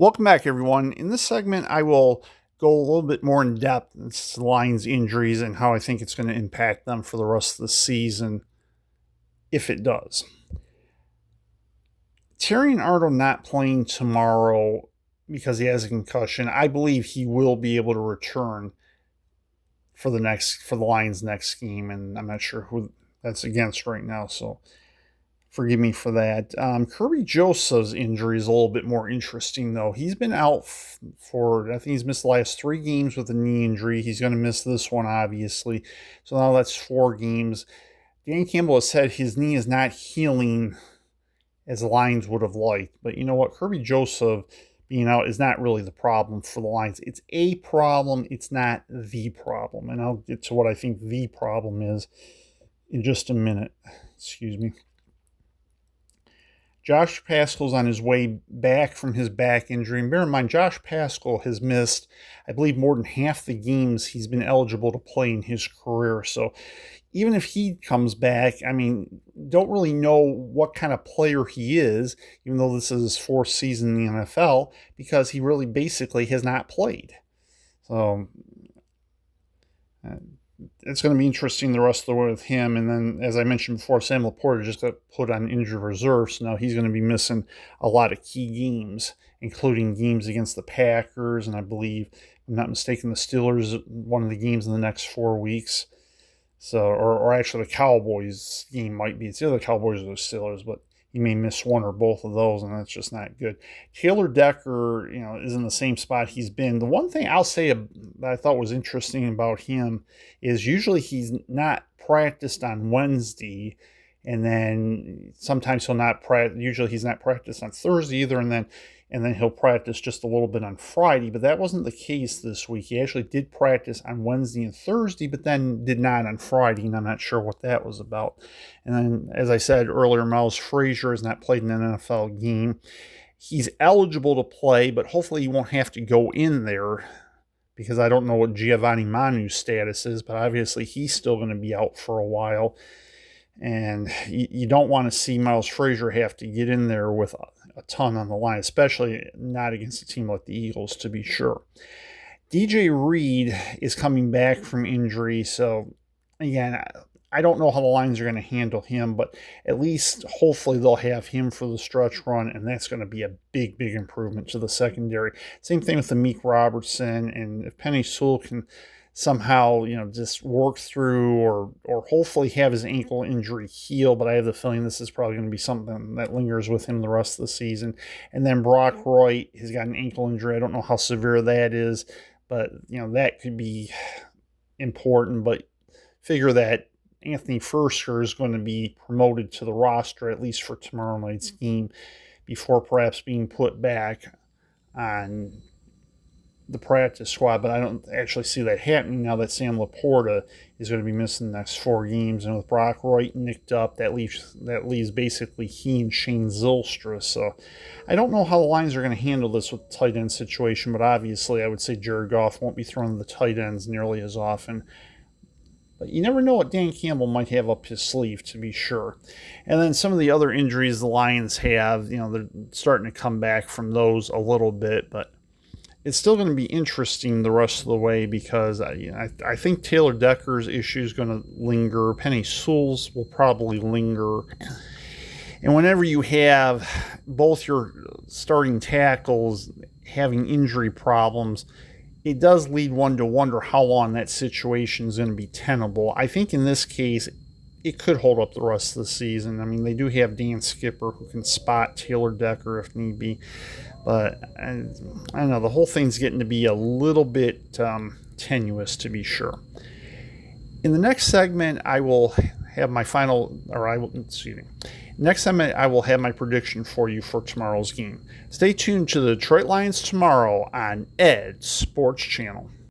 Welcome back, everyone. In this segment, I will go a little bit more in depth into the Lions' injuries and how I think it's going to impact them for the rest of the season, if it does. Terrion Arnold not playing tomorrow because he has a concussion. I believe he will be able to return for the Lions' next game, and I'm not sure who that's against right now, so forgive me for that. Kerby Joseph's injury is a little bit more interesting, though. He's been out I think he's missed the last 3 games with a knee injury. He's going to miss this one, obviously. So now that's 4 games. Dan Campbell has said his knee is not healing as the Lions would have liked. But you know what? Kerby Joseph being out is not really the problem for the Lions. It's a problem. It's not the problem. And I'll get to what I think the problem is in just a minute. Excuse me. Josh Paschal's on his way back from his back injury. And bear in mind, Josh Paschal has missed, I believe, more than half the games he's been eligible to play in his career. So even if he comes back, I mean, don't really know what kind of player he is, even though this is his 4th season in the NFL, because he really basically has not played. So it's going to be interesting the rest of the way with him. And then, as I mentioned before, Sam Laporta just got put on injured reserve, so now he's going to be missing a lot of key games, including games against the Packers, and I believe, if I'm not mistaken, the Steelers, one of the games in the next 4 weeks. So, or actually the Cowboys game might be. It's either the Cowboys or the Steelers, but he may miss one or both of those, and that's just not good. Taylor Decker, is in the same spot he's been. The one thing I'll say that I thought was interesting about him is usually he's not practiced on Wednesday, and then sometimes he'll not practice. Usually he's not practiced on Thursday either, and then he'll practice just a little bit on Friday. But that wasn't the case this week. He actually did practice on Wednesday and Thursday, but then did not on Friday, and I'm not sure what that was about. And then, as I said earlier, Miles Frazier has not played in an NFL game. He's eligible to play, but hopefully he won't have to go in there, because I don't know what Giovanni Manu's status is, but obviously he's still going to be out for a while. And you don't want to see Miles Frazier have to get in there with a ton on the line, especially not against a team like the Eagles, to be sure. DJ Reed is coming back from injury, so again, I don't know how the Lions are going to handle him, but at least hopefully they'll have him for the stretch run, and that's going to be a big, big improvement to the secondary. Same thing with the Meek Robertson, and if Penei Sewell can somehow, just work through or hopefully have his ankle injury heal, but I have the feeling this is probably going to be something that lingers with him the rest of the season. And then Brock Wright has got an ankle injury. I don't know how severe that is, but, that could be important. But figure that Anthony Firkser is going to be promoted to the roster, at least for tomorrow night's game, before perhaps being put back on the practice squad, but I don't actually see that happening now that Sam Laporta is going to be missing the next 4 games, and with Brock Wright nicked up, that leaves basically he and Shane Zylstra. So I don't know how the Lions are going to handle this with the tight end situation, but obviously I would say Jared Goff won't be throwing the tight ends nearly as often. But you never know what Dan Campbell might have up his sleeve, to be sure. And then some of the other injuries the Lions have, they're starting to come back from those a little bit, but it's still going to be interesting the rest of the way, because I think Taylor Decker's issue is going to linger. Penei Sewell's will probably linger. And whenever you have both your starting tackles having injury problems, it does lead one to wonder how long that situation is going to be tenable. I think in this case, it could hold up the rest of the season. I mean, they do have Dan Skipper who can spot Taylor Decker if need be. But I don't know, the whole thing's getting to be a little bit tenuous, to be sure. In the next segment, I will have my Next segment, I will have my prediction for you for tomorrow's game. Stay tuned to the Detroit Lions tomorrow on Ed Sports Channel.